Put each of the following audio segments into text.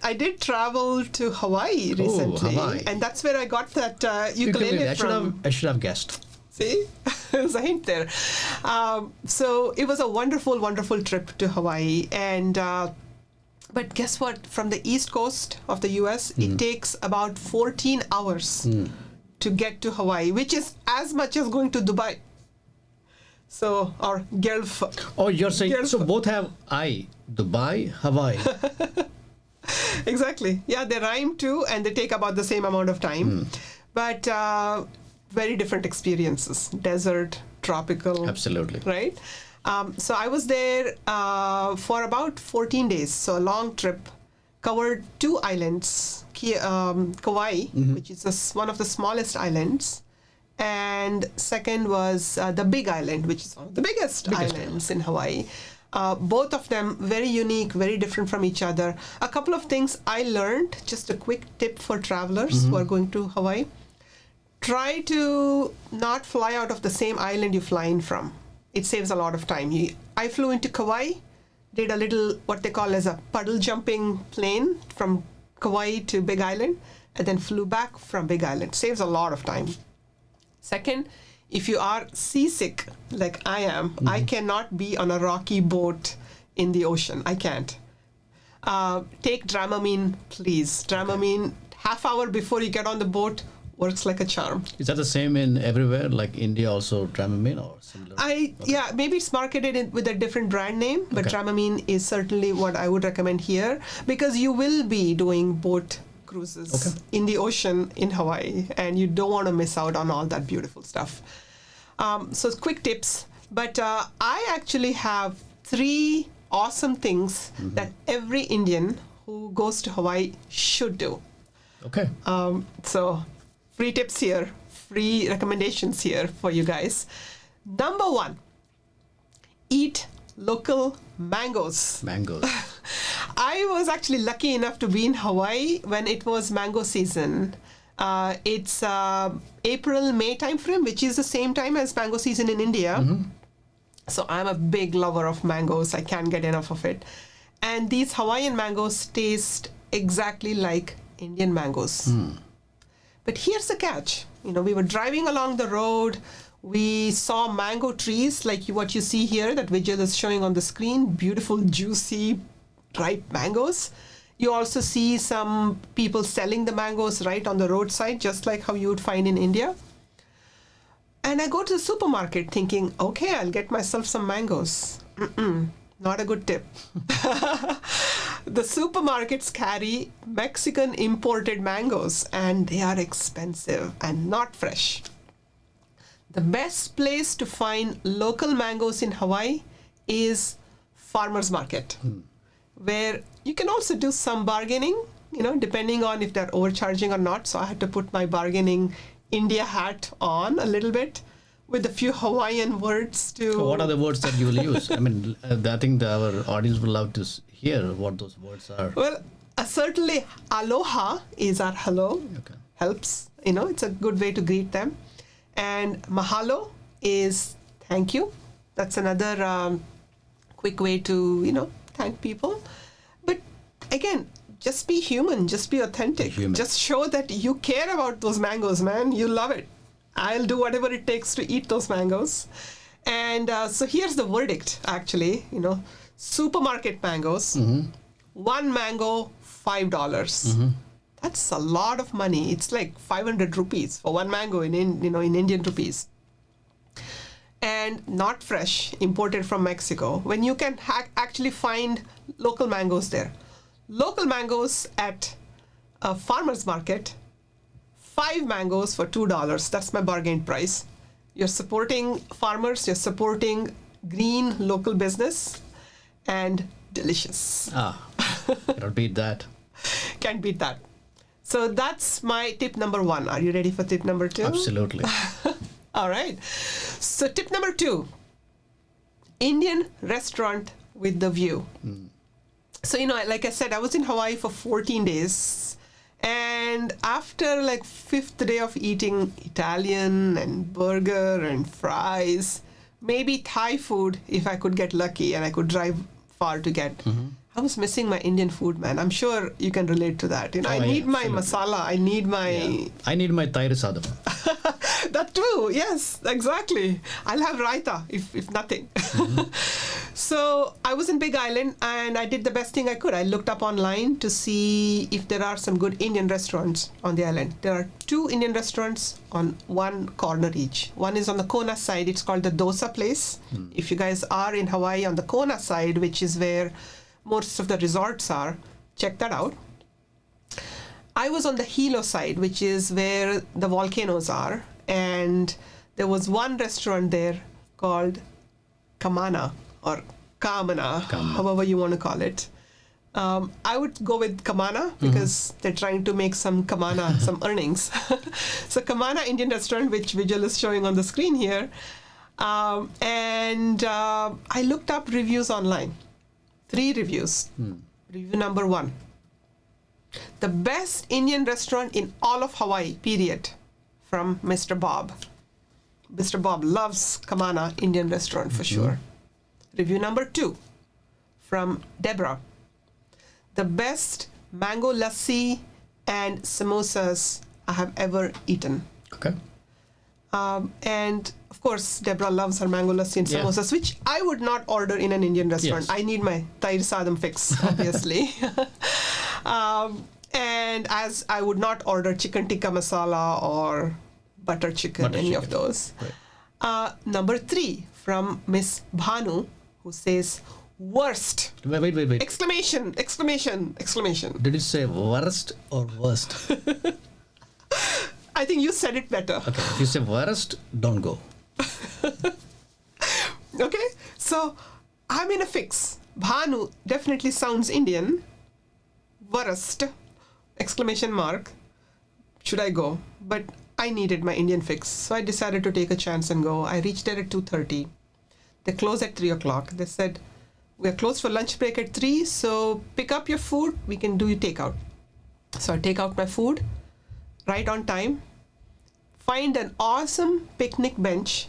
I did travel to Hawaii recently. Hawaii. And that's where I got that ukulele from. I should have guessed. See, there's a hint there. So it was a wonderful, wonderful trip to Hawaii. And but guess what? From the East Coast of the U.S., it takes about 14 hours to get to Hawaii, which is as much as going to Dubai. So, or Gulf. Oh, you're saying, Gulf. so both have I, Dubai, Hawaii. Exactly. Yeah, they rhyme too, and they take about the same amount of time. But very different experiences. Desert, tropical. Absolutely. Right? So I was there for about 14 days. So a long trip. Covered 2 islands. Kauai, which is one of the smallest islands. And second was the Big Island, which is one of the biggest islands in Hawaii. Both of them very unique, very different from each other. A couple of things I learned, just a quick tip for travelers who are going to Hawaii. Try to not fly out of the same island you fly in from. It saves a lot of time. I flew into Kauai, did a little, what they call as a puddle jumping plane from Kauai to Big Island, and then flew back from Big Island. Saves a lot of time. Second, if you are seasick, like I am, I cannot be on a rocky boat in the ocean. I can't. Take Dramamine, please. Dramamine, half hour before you get on the boat, works like a charm. Is that the same in everywhere, like India also Dramamine or similar? Yeah, maybe it's marketed with a different brand name, but Dramamine is certainly what I would recommend here, because you will be doing boat cruises in the ocean in Hawaii, and you don't want to miss out on all that beautiful stuff. So quick tips, but I actually have 3 awesome things that every Indian who goes to Hawaii should do. Okay. So free tips here, free recommendations here for you guys. Number 1, eat local mangoes. Mangoes. I was actually lucky enough to be in Hawaii when it was mango season. It's April, May timeframe, which is the same time as mango season in India. So I'm a big lover of mangoes. I can't get enough of it. And these Hawaiian mangoes taste exactly like Indian mangoes. But here's the catch. We were driving along the road. We saw mango trees like what you see here, that Vijay is showing on the screen. Beautiful, juicy, ripe mangoes. You also see some people selling the mangoes right on the roadside, just like how you would find in India. And I go to the supermarket thinking, okay, I'll get myself some mangoes. Not a good tip. The supermarkets carry Mexican imported mangoes, and they are expensive and not fresh. The best place to find local mangoes in Hawaii is farmers market, where you can also do some bargaining, depending on if they're overcharging or not. So I had to put my bargaining India hat on a little bit with a few Hawaiian words to... What are the words that you will use? I mean, I think our audience would love to hear what those words are. Well, certainly aloha is our hello. Okay. Helps, it's a good way to greet them. And mahalo is thank you. That's another quick way to, thank people. But again, just be human, just be authentic. Just show that you care about those mangoes, man. You love it. I'll do whatever it takes to eat those mangoes. And so here's the verdict, actually. Supermarket mangoes, 1 mango, $5. That's a lot of money. It's like 500 rupees for 1 mango in Indian rupees. And not fresh, imported from Mexico, when you can actually find local mangoes there. Local mangoes at a farmer's market, 5 mangoes for $2. That's my bargain price. You're supporting farmers, you're supporting green local business, and delicious. Cannot beat that. Can't beat that. So that's my tip number 1. Are you ready for tip number 2? Absolutely. All right. So tip number 2, Indian restaurant with the view. So, like I said, I was in Hawaii for 14 days. And after like 5th day of eating Italian and burger and fries, maybe Thai food, if I could get lucky and I could drive far to get, I was missing my Indian food, man. I'm sure you can relate to that. I need my masala. I need my... Yeah. I need my thair sadam. That too, yes, exactly. I'll have raita, if nothing. So I was in Big Island and I did the best thing I could. I looked up online to see if there are some good Indian restaurants on the island. There are 2 Indian restaurants on one corner each. One is on the Kona side. It's called the Dosa Place. If you guys are in Hawaii on the Kona side, which is where most of the resorts are, check that out. I was on the Hilo side, which is where the volcanoes are, and there was one restaurant there called Kamana or Kamana, however you want to call it. I would go with Kamana because they're trying to make some Kamana, some earnings. So Kamana Indian restaurant, which visual is showing on the screen here. And I looked up reviews online. 3 reviews. Review number 1. The best Indian restaurant in all of Hawaii, period, from Mr. Bob. Mr. Bob loves Kamana Indian restaurant for sure. Review number 2 from Deborah. The best mango lassi and samosas I have ever eaten. Okay. And of course, Deborah loves her mango lassi and samosas, which I would not order in an Indian restaurant. Yes. I need my thair sadam fix, obviously. And as I would not order chicken tikka masala or butter chicken, of those. Right. Number 3 from Miss Bhanu, who says, worst. Wait. Exclamation. Did it say worst or worst? I think you said it better. Okay, if you say worst, don't go. Okay, so I'm in a fix. Bhanu definitely sounds Indian. Worst, exclamation mark. Should I go? But I needed my Indian fix, so I decided to take a chance and go. I reached there at 2:30. They close at 3 o'clock. They said, we're closed for lunch break at 3, so pick up your food. We can do your takeout. So I take out my food right on time. Find an awesome picnic bench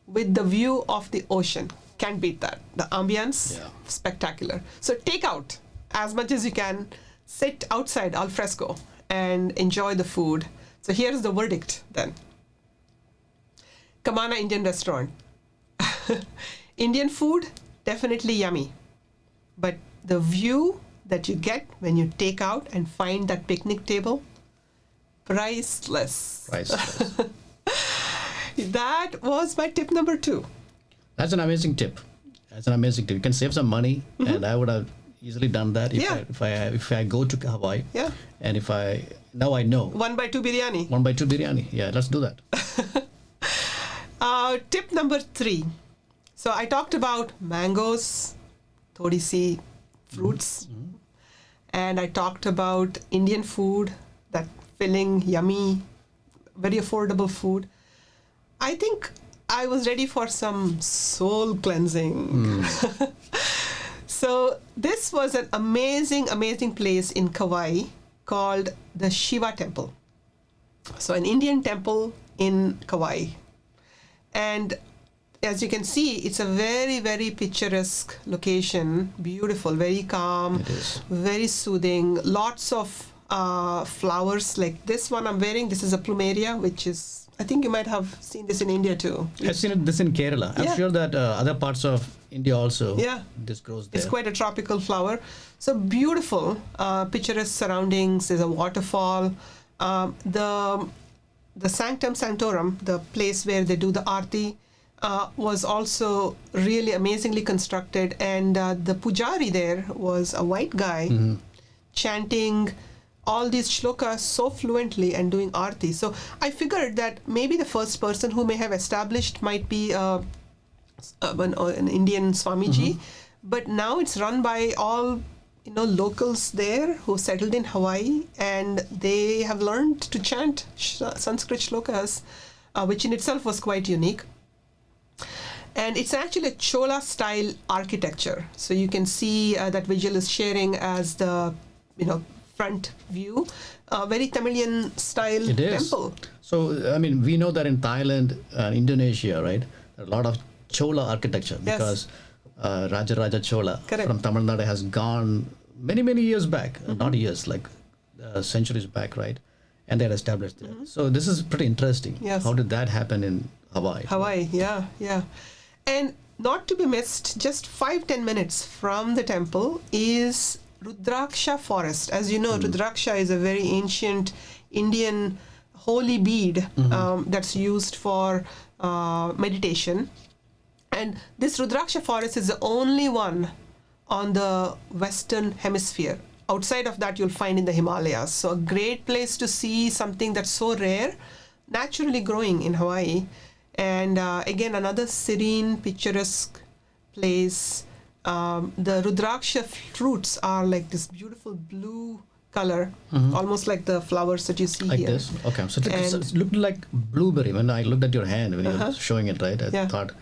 with the view of the ocean. Can't beat that. The ambience, spectacular. So take out as much as you can. Sit outside al fresco and enjoy the food. So here's the verdict then. Kamana Indian restaurant. Indian food, definitely yummy. But the view that you get when you take out and find that picnic table, priceless. That was my tip number 2. That's an amazing tip. You can save some money, and I would have easily done that if I go to Hawaii. Yeah. And now I know. 1x2 biryani. 1x2 biryani. Yeah, let's do that. Tip number 3. So I talked about mangoes, todisi, fruits, and I talked about Indian food, that filling, yummy, very affordable food. I think I was ready for some soul cleansing. So this was an amazing place in Kauai called the Shiva Temple. So an Indian temple in Kauai. And as you can see, it's a very picturesque location. Beautiful, very calm, very soothing. Lots of flowers like this one I'm wearing. This is a plumeria, which is, I think you might have seen this in India too. I've seen this in Kerala. I'm sure that other parts of India also, this grows there. It's quite a tropical flower. So beautiful, picturesque surroundings. There's a waterfall. The Sanctum Sanctorum, the place where they do the Aarti, was also really amazingly constructed. And the pujari there was a white guy chanting all these shlokas so fluently and doing Aarti. So I figured that maybe the first person who may have established might be an Indian Swamiji. But now it's run by all locals there who settled in Hawaii, and they have learned to chant Sanskrit shlokas, which in itself was quite unique. And it's actually a Chola style architecture. So you can see that visual is sharing as the front view, very Tamilian style temple. So I mean, we know that in Thailand and Indonesia, right, there are a lot of Chola architecture because Raja Chola Correct. from Tamil Nadu has gone many years back, not years, like centuries back, right? And they had established there. So this is pretty interesting. Yes. How did that happen in Hawaii? Hawaii, yeah. And not to be missed, just 5-10 minutes from the temple is Rudraksha forest. As you know, Rudraksha is a very ancient Indian holy bead that's used for meditation. And this Rudraksha forest is the only one on the Western Hemisphere. Outside of that, you'll find in the Himalayas. So a great place to see something that's so rare, naturally growing in Hawaii. And again, another serene, picturesque place. The Rudraksha fruits are like this beautiful blue color, almost like the flowers that you see Like here. this? Okay. So it looked like blueberry. When I looked at your hand, when you were showing it, right? I thought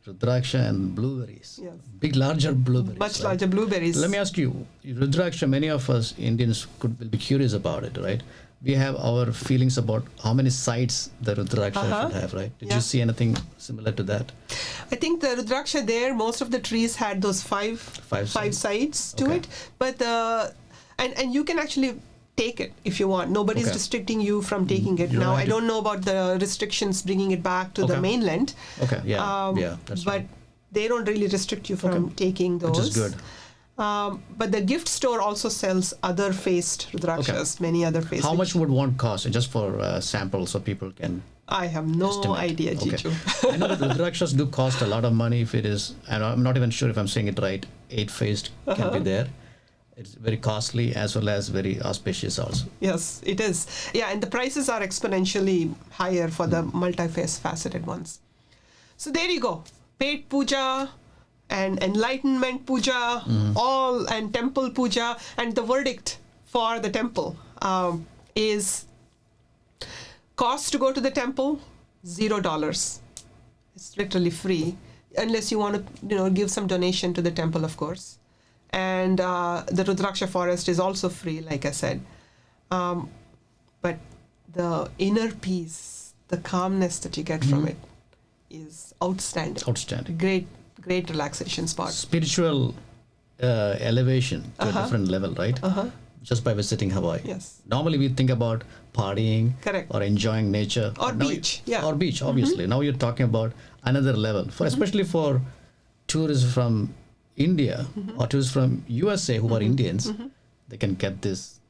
Rudraksha and blueberries. Yes. Big, larger blueberries. Much right? larger blueberries. Let me ask you, Rudraksha, many of us Indians will be curious about it, right? We have our feelings about how many sides the Rudraksha should have, right? Did you see anything similar to that? I think the Rudraksha there, most of the trees had those five sides to it. But and you can actually take it if you want. Nobody's restricting you from taking it. Now, I don't know about the restrictions bringing it back to the mainland. Okay, yeah, that's but right. they don't really restrict you from taking those. Which is good. But the gift store also sells other faced Rudrakshas, many other faced. How much would one cost, just for sample, so people can? I have no idea, Jiju. I know that Rudrakshas do cost a lot of money if it is, and I'm not even sure if I'm saying it right, 8-faced can be there. It's very costly as well as very auspicious also. Yes, it is. Yeah, and the prices are exponentially higher for the multi-faceted ones. So there you go. Paid puja and enlightenment puja, all, and temple puja. And the verdict for the temple is cost to go to the temple, $0. It's literally free, unless you want to, give some donation to the temple, of course. And the Rudraksha forest is also free, like I said. But the inner peace, the calmness that you get from it is outstanding. Outstanding. Great relaxation spot. Spiritual elevation to a different level, right? Just by visiting Hawaii. Yes. Normally we think about partying. Correct. Or enjoying nature. Or beach, Or beach, obviously. Now you're talking about another level, especially for tourists from India or tourists from USA who are Indians. They can get this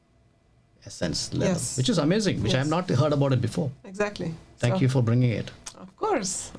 essence level, which is amazing, which I have not heard about it before. Exactly. Thank you for bringing it. Of course.